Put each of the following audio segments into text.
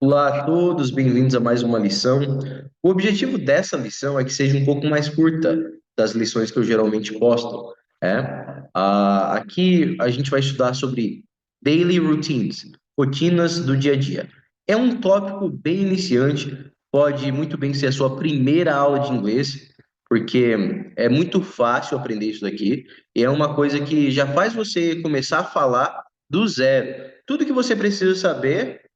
Olá a todos, bem-vindos a mais uma lição. O objetivo dessa lição é que seja um pouco mais curta das lições que eu geralmente posto. Aqui a gente vai estudar sobre daily routines, rotinas do dia a dia. É um tópico bem iniciante, pode muito bem ser a sua primeira aula de inglês, porque é muito fácil aprender isso daqui, e é uma coisa que já faz você começar a falar do zero. Tudo que você precisa saber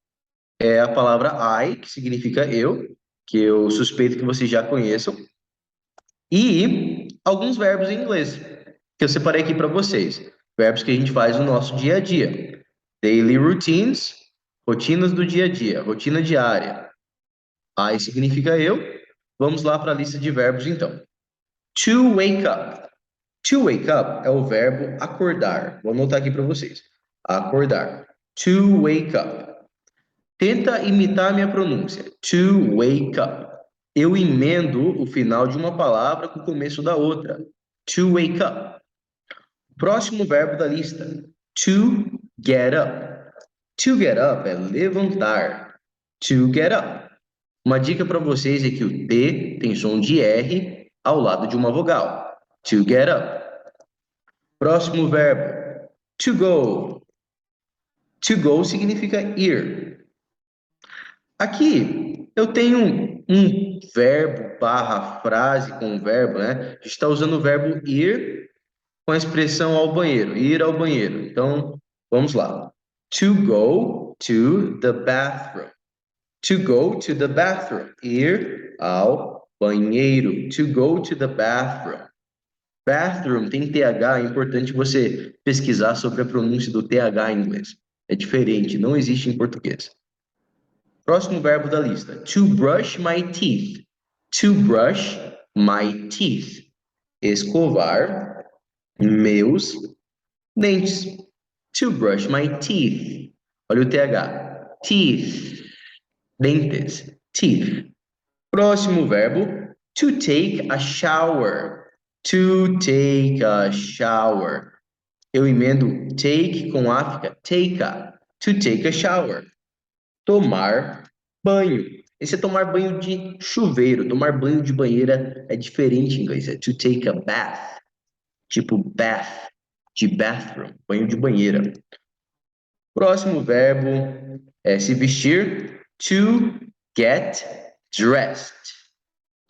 é a palavra I, que significa eu, que eu suspeito que vocês já conheçam, e alguns verbos em inglês, que eu separei aqui para vocês. Verbos que a gente faz no nosso dia a dia. Daily routines, rotinas do dia a dia, rotina diária. I significa eu. Vamos lá para a lista de verbos então. To wake up. To wake up é o verbo acordar. Vou anotar aqui para vocês. Acordar. To wake up. Tenta imitar a minha pronúncia. To wake up. Eu emendo o final de uma palavra com o começo da outra. To wake up. Próximo verbo da lista. To get up. To get up é levantar. To get up. Uma dica para vocês é que o T tem som de R ao lado de uma vogal. To get up. Próximo verbo. To go. To go significa ir. Aqui eu tenho um verbo barra frase com um verbo, né? A gente está usando o verbo ir com a expressão ao banheiro, ir ao banheiro. Então, vamos lá. To go to the bathroom. To go to the bathroom. Ir ao banheiro. To go to the bathroom. Bathroom tem TH, é importante você pesquisar sobre a pronúncia do TH em inglês. É diferente, não existe em português. Próximo verbo da lista. To brush my teeth. To brush my teeth. Escovar meus dentes. To brush my teeth. Olha o TH. Teeth. Dentes. Teeth. Próximo verbo. To take a shower. To take a shower. Eu emendo take com a, fica take a. To take a shower. Tomar banho. Esse é tomar banho de chuveiro. Tomar banho de banheira é diferente em inglês. É to take a bath. Tipo bath, de bathroom. Banho de banheira. Próximo verbo é se vestir. To get dressed.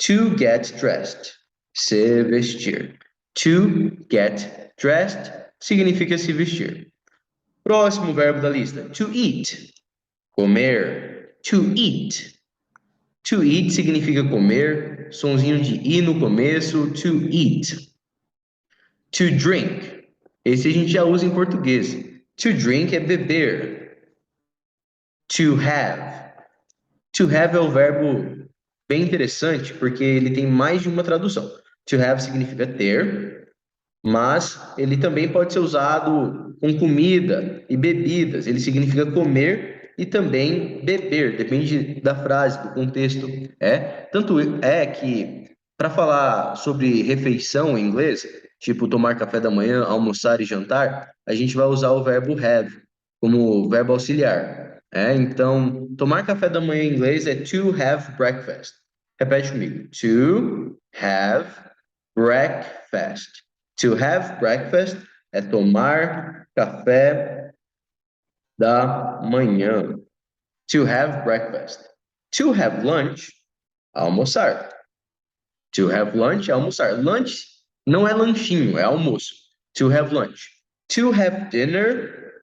To get dressed. Se vestir. To get dressed significa se vestir. Próximo verbo da lista. To eat. Comer. To eat. To eat significa comer, sonzinho de i no começo, to eat. To drink. Esse a gente já usa em português. To drink é beber. To have. To have é o verbo bem interessante porque ele tem mais de uma tradução. To have significa ter, mas ele também pode ser usado com comida e bebidas. Ele significa comer e também beber, depende da frase, do contexto. Tanto é que para falar sobre refeição em inglês, tipo tomar café da manhã, almoçar e jantar, a gente vai usar o verbo have como verbo auxiliar. Então, tomar café da manhã em inglês é to have breakfast. Repete comigo. To have breakfast. To have breakfast é tomar café da manhã. To have breakfast. To have lunch, almoçar. To have lunch, almoçar. Lunch não é lanchinho, é almoço. To have lunch. To have dinner,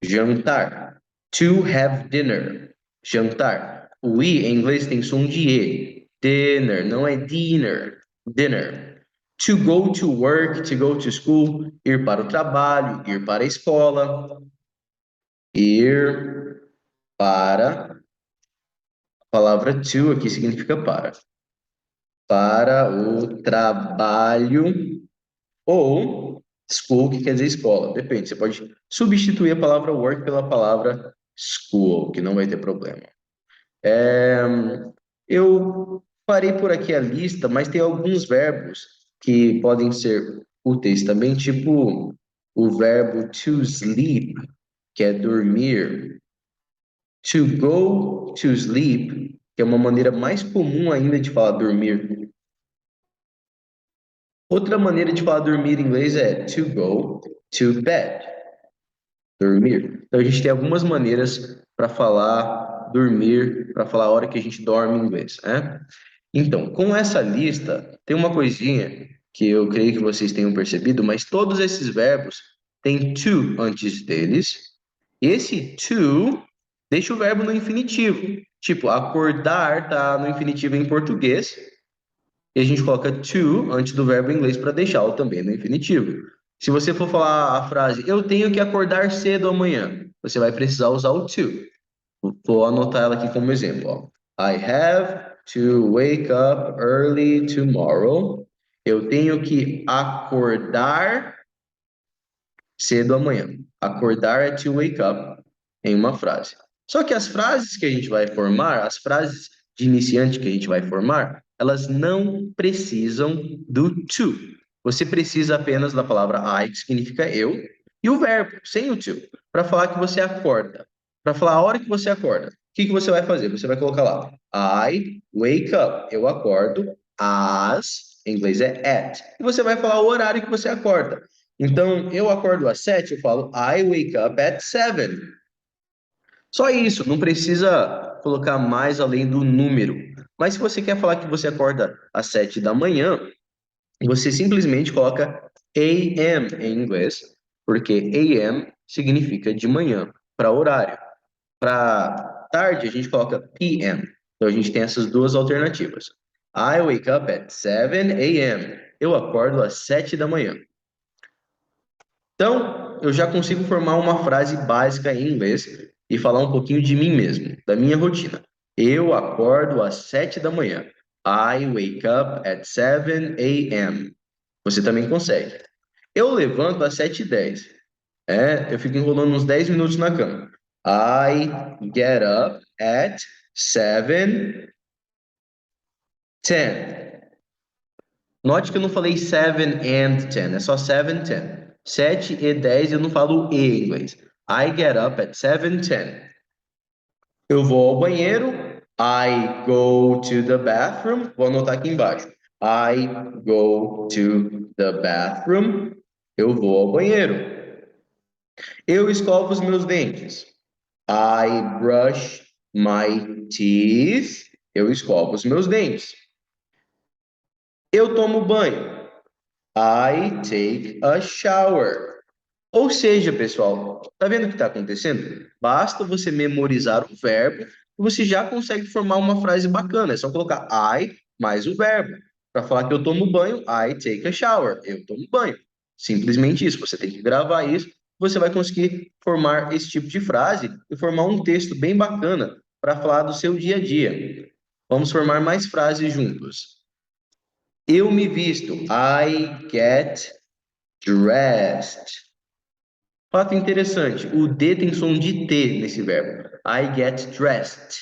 jantar. To have dinner, jantar. O i em inglês tem som de e. Dinner, não é dinner. Dinner. To go to work, to go to school, ir para o trabalho, ir para a escola. Ir para, a palavra to aqui significa para o trabalho ou school, que quer dizer escola, depende, você pode substituir a palavra work pela palavra school, que não vai ter problema. Eu parei por aqui a lista, mas tem alguns verbos que podem ser úteis também, tipo o verbo to sleep, que é dormir. To go to sleep, que é uma maneira mais comum ainda de falar dormir. Outra maneira de falar dormir em inglês é to go to bed. Dormir. Então a gente tem algumas maneiras para falar dormir, para falar a hora que a gente dorme em inglês, né? Então, com essa lista, tem uma coisinha que eu creio que vocês tenham percebido, mas todos esses verbos têm to antes deles. Esse to deixa o verbo no infinitivo. Tipo, acordar tá no infinitivo em português, e a gente coloca to antes do verbo em inglês para deixá-lo também no infinitivo. Se você for falar a frase, eu tenho que acordar cedo amanhã, você vai precisar usar o to. Vou anotar ela aqui como exemplo. Ó. I have to wake up early tomorrow. Eu tenho que acordar cedo amanhã. Acordar é to wake up em uma frase. Só que as frases que a gente vai formar, as frases de iniciante que a gente vai formar, elas não precisam do to. Você precisa apenas da palavra I, que significa eu, e o verbo, sem o to, para falar que você acorda. Para falar a hora que você acorda. O que que você vai fazer? Você vai colocar lá, I wake up. Eu acordo as, em inglês é at. E você vai falar o horário que você acorda. Então, eu acordo às 7, eu falo I wake up at 7. Só isso, não precisa colocar mais além do número. Mas se você quer falar que você acorda às 7 da manhã, você simplesmente coloca AM em inglês, porque AM significa de manhã, para horário. Para tarde, a gente coloca PM. Então, a gente tem essas duas alternativas. I wake up at 7 AM. Eu acordo às 7 da manhã. Então, eu já consigo formar uma frase básica em inglês e falar um pouquinho de mim mesmo, da minha rotina. Eu acordo às 7 da manhã. I wake up at 7 a.m. Você também consegue. Eu levanto às 7h10. Eu fico enrolando uns 10 minutos na cama. I get up at 7:10. Note que eu não falei 7 and 10, é só 7:10. 7 e 10 eu não falo e em inglês. I get up at 7:10. Eu vou ao banheiro. I go to the bathroom. Vou anotar aqui embaixo. I go to the bathroom. Eu vou ao banheiro. Eu escovo os meus dentes. I brush my teeth. Eu escovo os meus dentes. Eu tomo banho. I take a shower. Ou seja, pessoal, tá vendo o que está acontecendo? Basta você memorizar o verbo e você já consegue formar uma frase bacana. É só colocar I mais o verbo. Para falar que eu tomo banho, I take a shower. Eu tomo banho. Simplesmente isso. Você tem que gravar isso. Você vai conseguir formar esse tipo de frase e formar um texto bem bacana para falar do seu dia a dia. Vamos formar mais frases juntos. Eu me visto. I get dressed. Fato interessante, o D tem som de T nesse verbo. I get dressed.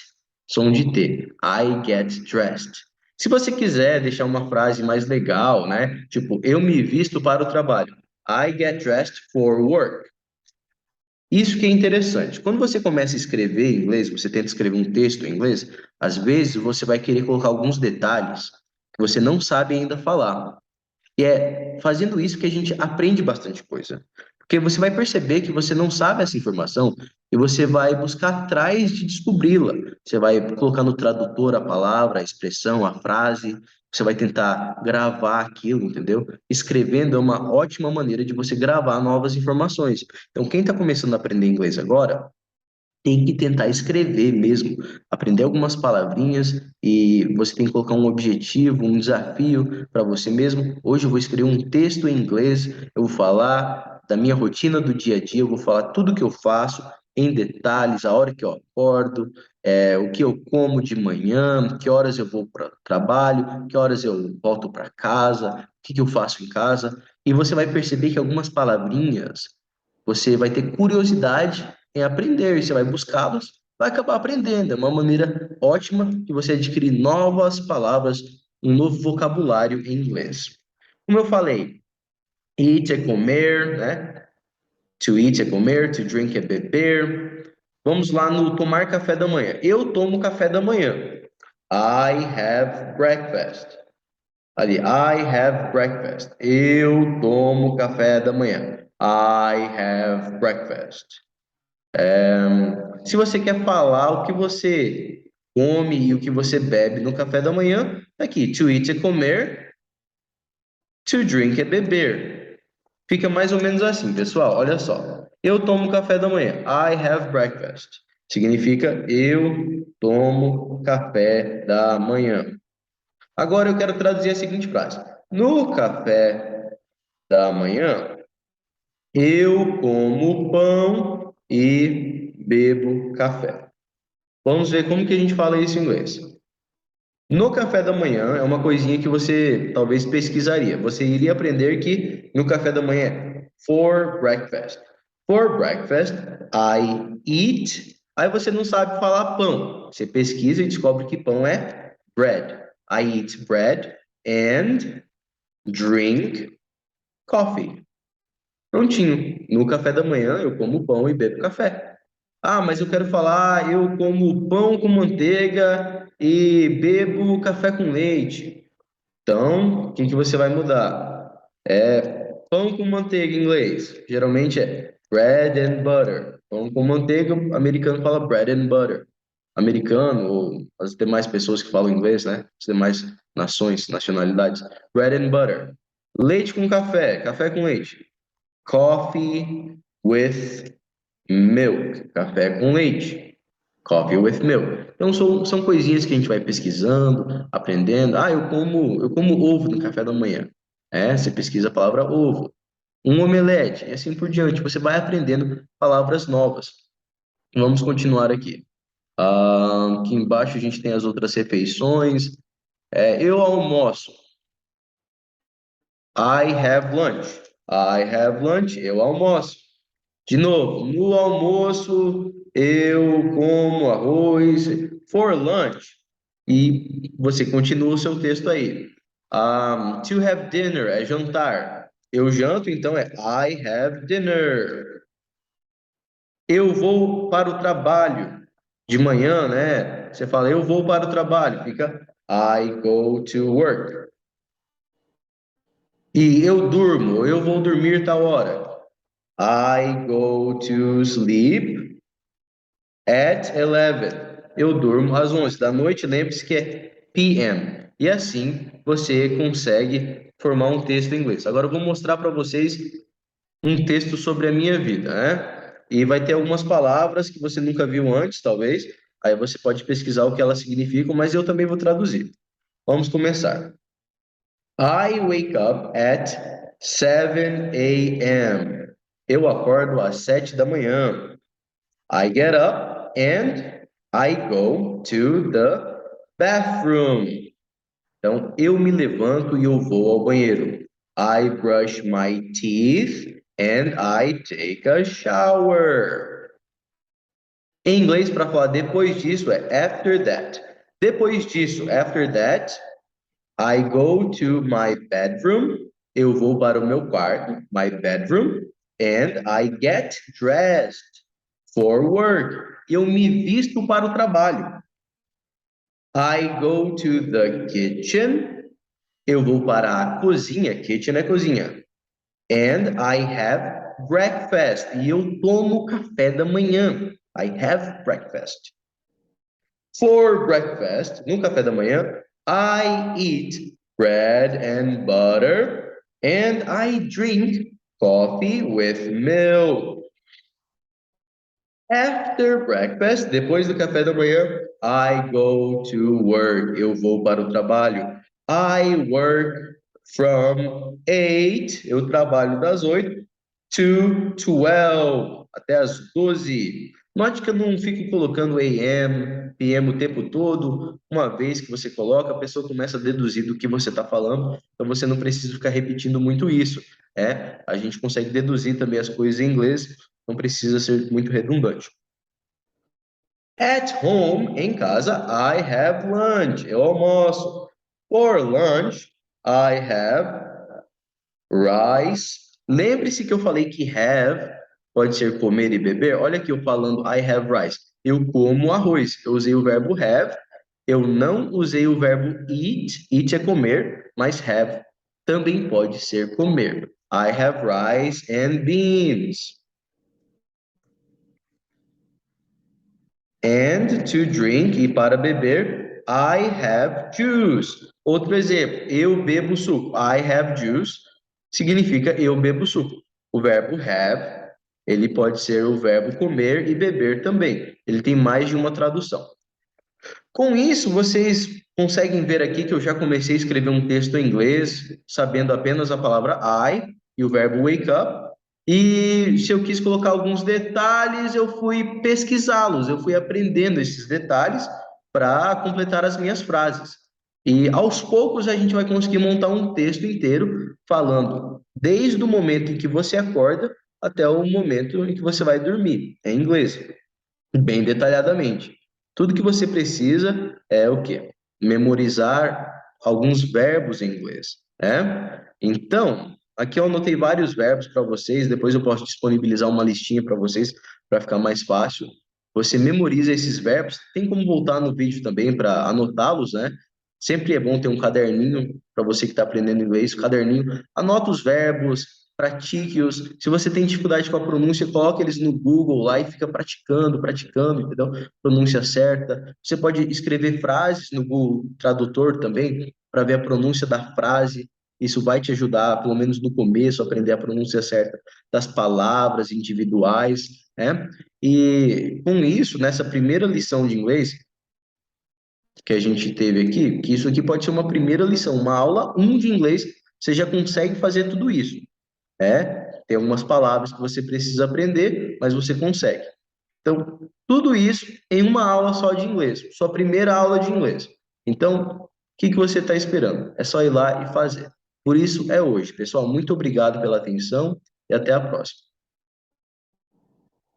Som de T. I get dressed. Se você quiser deixar uma frase mais legal, né? Tipo, eu me visto para o trabalho. I get dressed for work. Isso que é interessante. Quando você começa a escrever em inglês, você tenta escrever um texto em inglês, às vezes você vai querer colocar alguns detalhes que você não sabe ainda falar. E é fazendo isso que a gente aprende bastante coisa. Porque você vai perceber que você não sabe essa informação e você vai buscar atrás de descobri-la. Você vai colocar no tradutor a palavra, a expressão, a frase. Você vai tentar gravar aquilo, entendeu? Escrevendo é uma ótima maneira de você gravar novas informações. Então, quem está começando a aprender inglês agora, tem que tentar escrever mesmo, aprender algumas palavrinhas e você tem que colocar um objetivo, um desafio para você mesmo. Hoje eu vou escrever um texto em inglês, eu vou falar da minha rotina do dia a dia, eu vou falar tudo que eu faço em detalhes, a hora que eu acordo, o que eu como de manhã, que horas eu vou para o trabalho, que horas eu volto para casa, o que que eu faço em casa. E você vai perceber que algumas palavrinhas você vai ter curiosidade em aprender, você vai buscá-los, vai acabar aprendendo. É uma maneira ótima de você adquirir novas palavras, um novo vocabulário em inglês. Como eu falei, eat é comer, né? To eat é comer, to drink é beber. Vamos lá no tomar café da manhã. Eu tomo café da manhã. I have breakfast. Ali, I have breakfast. Eu tomo café da manhã. I have breakfast. Se você quer falar o que você come e o que você bebe no café da manhã, tá aqui, to eat é comer, to drink é beber. Fica mais ou menos assim, pessoal. Olha só. Eu tomo café da manhã. I have breakfast. Significa eu tomo café da manhã. Agora eu quero traduzir a seguinte frase. No café da manhã, eu como pão e bebo café. Vamos ver como que a gente fala isso em inglês. No café da manhã é uma coisinha que você talvez pesquisaria. Você iria aprender que no café da manhã é for breakfast. For breakfast, I eat. Aí você não sabe falar pão. Você pesquisa e descobre que pão é bread. I eat bread and drink coffee. Prontinho. No café da manhã eu como pão e bebo café. Ah, mas eu quero falar, eu como pão com manteiga e bebo café com leite. Então, o que que você vai mudar? É pão com manteiga em inglês. Geralmente é bread and butter. Pão com manteiga, o americano fala bread and butter. Americano ou as demais pessoas que falam inglês, né? As demais nações, nacionalidades. Bread and butter. Leite com café, café com leite. Coffee with milk, café com leite. Coffee with milk. Então são coisinhas que a gente vai pesquisando, aprendendo. Ah, eu como ovo no café da manhã. Você pesquisa a palavra ovo. Um omelete, e assim por diante. Você vai aprendendo palavras novas. Vamos continuar aqui. Aqui embaixo a gente tem as outras refeições. Eu almoço. I have lunch. I have lunch. Eu almoço. De novo, no almoço eu como arroz. For lunch. E você continua o seu texto aí. To have dinner é jantar. Eu janto, então é I have dinner. Eu vou para o trabalho. De manhã, né? Você fala eu vou para o trabalho. Fica I go to work. E eu durmo. Eu vou dormir tal hora. I go to sleep at 11. Eu durmo às 11 da noite, lembre-se que é PM. E assim você consegue formar um texto em inglês. Agora eu vou mostrar para vocês um texto sobre a minha vida, né? E vai ter algumas palavras que você nunca viu antes, talvez. Aí você pode pesquisar o que elas significam, mas eu também vou traduzir. Vamos começar. I wake up at 7 a.m. Eu acordo às 7 da manhã. I get up and I go to the bathroom. Então, eu me levanto e eu vou ao banheiro. I brush my teeth and I take a shower. Em inglês, para falar depois disso, é after that. Depois disso, after that, I go to my bedroom. Eu vou para o meu quarto, my bedroom, and I get dressed for work. Eu me visto para o trabalho. I go to the kitchen. Eu vou para a cozinha. Kitchen é cozinha. And I have breakfast. E eu tomo café da manhã. I have breakfast. For breakfast, no café da manhã, I eat bread and butter and I drink coffee with milk. After breakfast, depois do café da manhã, I go to work. Eu vou para o trabalho. I work from 8, eu trabalho das 8 to 12, até as 12. Note que eu não fico colocando AM, PM o tempo todo. Uma vez que você coloca, a pessoa começa a deduzir do que você está falando, então você não precisa ficar repetindo muito isso. A gente consegue deduzir também as coisas em inglês, não precisa ser muito redundante. At home, em casa, I have lunch. Eu almoço. For lunch, I have rice. Lembre-se que eu falei que have pode ser comer e beber. Olha aqui eu falando I have rice. Eu como arroz. Eu usei o verbo have. Eu não usei o verbo eat. Eat é comer, mas have também pode ser comer. I have rice and beans. And to drink, e para beber, I have juice. Outro exemplo, eu bebo suco. I have juice significa eu bebo suco. O verbo have, ele pode ser o verbo comer e beber também. Ele tem mais de uma tradução. Com isso, vocês conseguem ver aqui que eu já comecei a escrever um texto em inglês, sabendo apenas a palavra I e o verbo wake up. E se eu quis colocar alguns detalhes, eu fui pesquisá-los, eu fui aprendendo esses detalhes para completar as minhas frases. E aos poucos a gente vai conseguir montar um texto inteiro falando desde o momento em que você acorda até o momento em que você vai dormir, em inglês, bem detalhadamente. Tudo que você precisa é o quê? Memorizar alguns verbos em inglês, né? Então, aqui eu anotei vários verbos para vocês, depois eu posso disponibilizar uma listinha para vocês para ficar mais fácil. Você memoriza esses verbos, tem como voltar no vídeo também para anotá-los, né? Sempre é bom ter um caderninho para você que está aprendendo inglês, caderninho, anota os verbos, pratique-os. Se você tem dificuldade com a pronúncia, coloque eles no Google lá e fica praticando, praticando, entendeu? Pronúncia certa. Você pode escrever frases no Google Tradutor também, para ver a pronúncia da frase. Isso vai te ajudar, pelo menos no começo, a aprender a pronúncia certa das palavras individuais, né? E com isso, nessa primeira lição de inglês que a gente teve aqui, que isso aqui pode ser uma primeira lição, uma aula 1 de inglês, você já consegue fazer tudo isso. Tem algumas palavras que você precisa aprender, mas você consegue. Então, tudo isso em uma aula só de inglês, sua primeira aula de inglês. Então, o que que você está esperando? É só ir lá e fazer. Por isso é hoje. Pessoal, muito obrigado pela atenção e até a próxima.